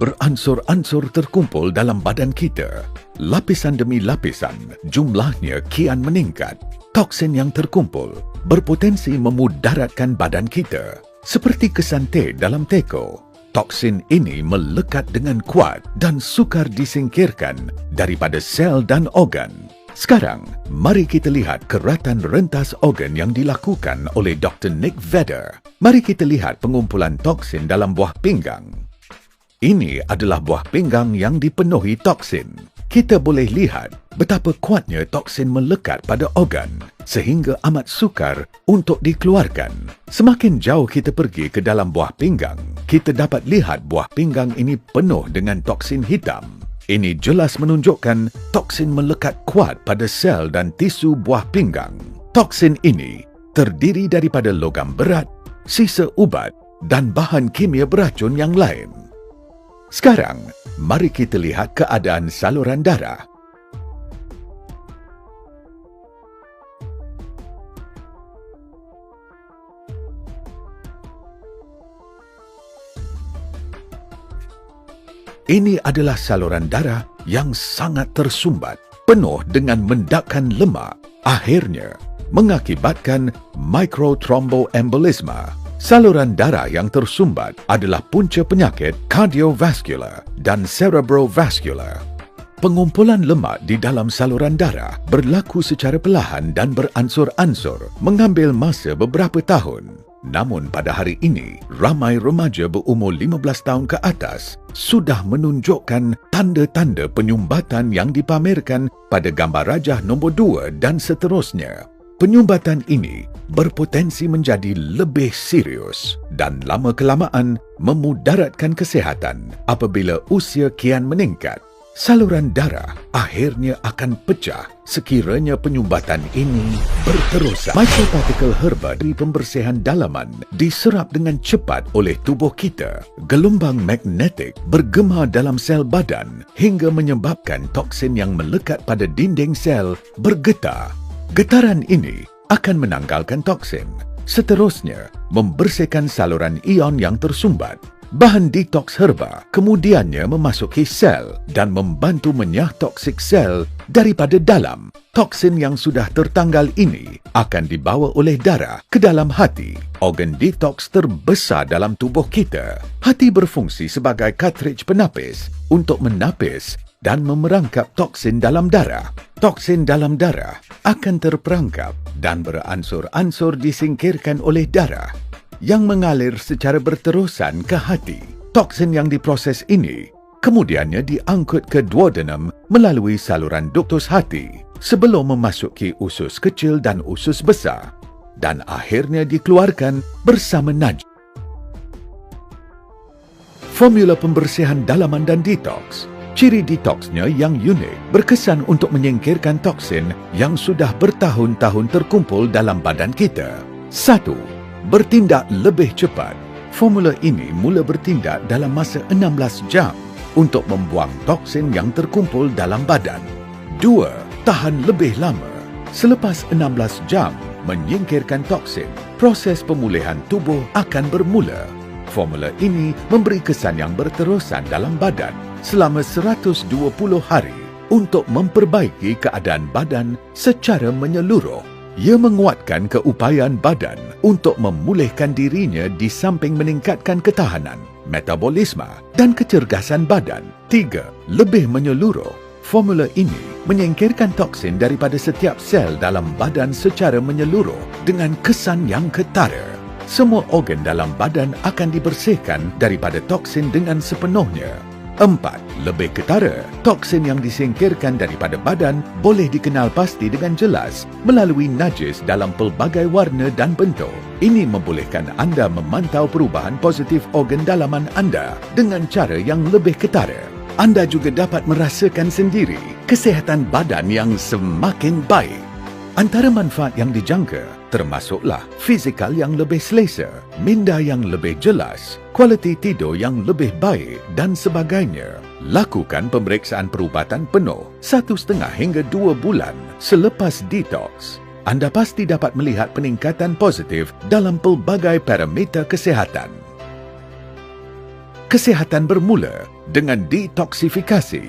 beransur-ansur terkumpul dalam badan kita. Lapisan demi lapisan, jumlahnya kian meningkat. Toksin yang terkumpul berpotensi memudaratkan badan kita. Seperti kesan teh dalam teko, toksin ini melekat dengan kuat dan sukar disingkirkan daripada sel dan organ. Sekarang, mari kita lihat keratan rentas organ yang dilakukan oleh Dr. Nick Vedder. Mari kita lihat pengumpulan toksin dalam buah pinggang. Ini adalah buah pinggang yang dipenuhi toksin. Kita boleh lihat betapa kuatnya toksin melekat pada organ sehingga amat sukar untuk dikeluarkan. Semakin jauh kita pergi ke dalam buah pinggang, kita dapat lihat buah pinggang ini penuh dengan toksin hitam. Ini jelas menunjukkan toksin melekat kuat pada sel dan tisu buah pinggang. Toksin ini terdiri daripada logam berat, sisa ubat dan bahan kimia beracun yang lain. Sekarang, mari kita lihat keadaan saluran darah. Ini adalah saluran darah yang sangat tersumbat, penuh dengan mendakkan lemak, akhirnya mengakibatkan mikrothromboembolisma. Saluran darah yang tersumbat adalah punca penyakit kardiovaskular dan cerebrovaskular. Pengumpulan lemak di dalam saluran darah berlaku secara perlahan dan beransur-ansur, mengambil masa beberapa tahun. Namun pada hari ini, ramai remaja berumur 15 tahun ke atas sudah menunjukkan tanda-tanda penyumbatan yang dipamerkan pada gambar rajah nombor 2 dan seterusnya. Penyumbatan ini berpotensi menjadi lebih serius dan lama-kelamaan memudaratkan kesihatan apabila usia kian meningkat. Saluran darah akhirnya akan pecah sekiranya penyumbatan ini berterusan. Mikropartikel herba dari pembersihan dalaman diserap dengan cepat oleh tubuh kita. Gelombang magnetik bergema dalam sel badan hingga menyebabkan toksin yang melekat pada dinding sel bergetar. Getaran ini akan menanggalkan toksin. Seterusnya, membersihkan saluran ion yang tersumbat. Bahan detoks herba kemudiannya memasuki sel dan membantu menyah toksik sel daripada dalam. Toksin yang sudah tertanggal ini akan dibawa oleh darah ke dalam hati, organ detoks terbesar dalam tubuh kita. Hati berfungsi sebagai kartridge penapis untuk menapis dan memerangkap toksin dalam darah. Toksin dalam darah akan terperangkap dan beransur-ansur disingkirkan oleh darah yang mengalir secara berterusan ke hati. Toksin yang diproses ini kemudiannya diangkut ke duodenum melalui saluran duktus hati sebelum memasuki usus kecil dan usus besar dan akhirnya dikeluarkan bersama najis. Formula pembersihan dalaman dan detoks. Ciri detoksnya yang unik berkesan untuk menyingkirkan toksin yang sudah bertahun-tahun terkumpul dalam badan kita. 1. Bertindak lebih cepat. Formula ini mula bertindak dalam masa 16 jam untuk membuang toksin yang terkumpul dalam badan. 2. Tahan lebih lama. Selepas 16 jam menyingkirkan toksin, proses pemulihan tubuh akan bermula. Formula ini memberi kesan yang berterusan dalam badan selama 120 hari untuk memperbaiki keadaan badan secara menyeluruh. Ia menguatkan keupayaan badan untuk memulihkan dirinya di samping meningkatkan ketahanan, metabolisme dan kecergasan badan. 3. Lebih menyeluruh. Formula ini menyingkirkan toksin daripada setiap sel dalam badan secara menyeluruh dengan kesan yang ketara. Semua organ dalam badan akan dibersihkan daripada toksin dengan sepenuhnya. 4. Lebih ketara. Toksin yang disingkirkan daripada badan boleh dikenal pasti dengan jelas melalui najis dalam pelbagai warna dan bentuk. Ini membolehkan anda memantau perubahan positif organ dalaman anda dengan cara yang lebih ketara. Anda juga dapat merasakan sendiri kesihatan badan yang semakin baik. Antara manfaat yang dijangka termasuklah fizikal yang lebih selesa, minda yang lebih jelas, kualiti tidur yang lebih baik dan sebagainya. Lakukan pemeriksaan perubatan penuh 1,5 hingga 2 bulan selepas detoks. Anda pasti dapat melihat peningkatan positif dalam pelbagai parameter kesihatan. Kesihatan bermula dengan detoksifikasi.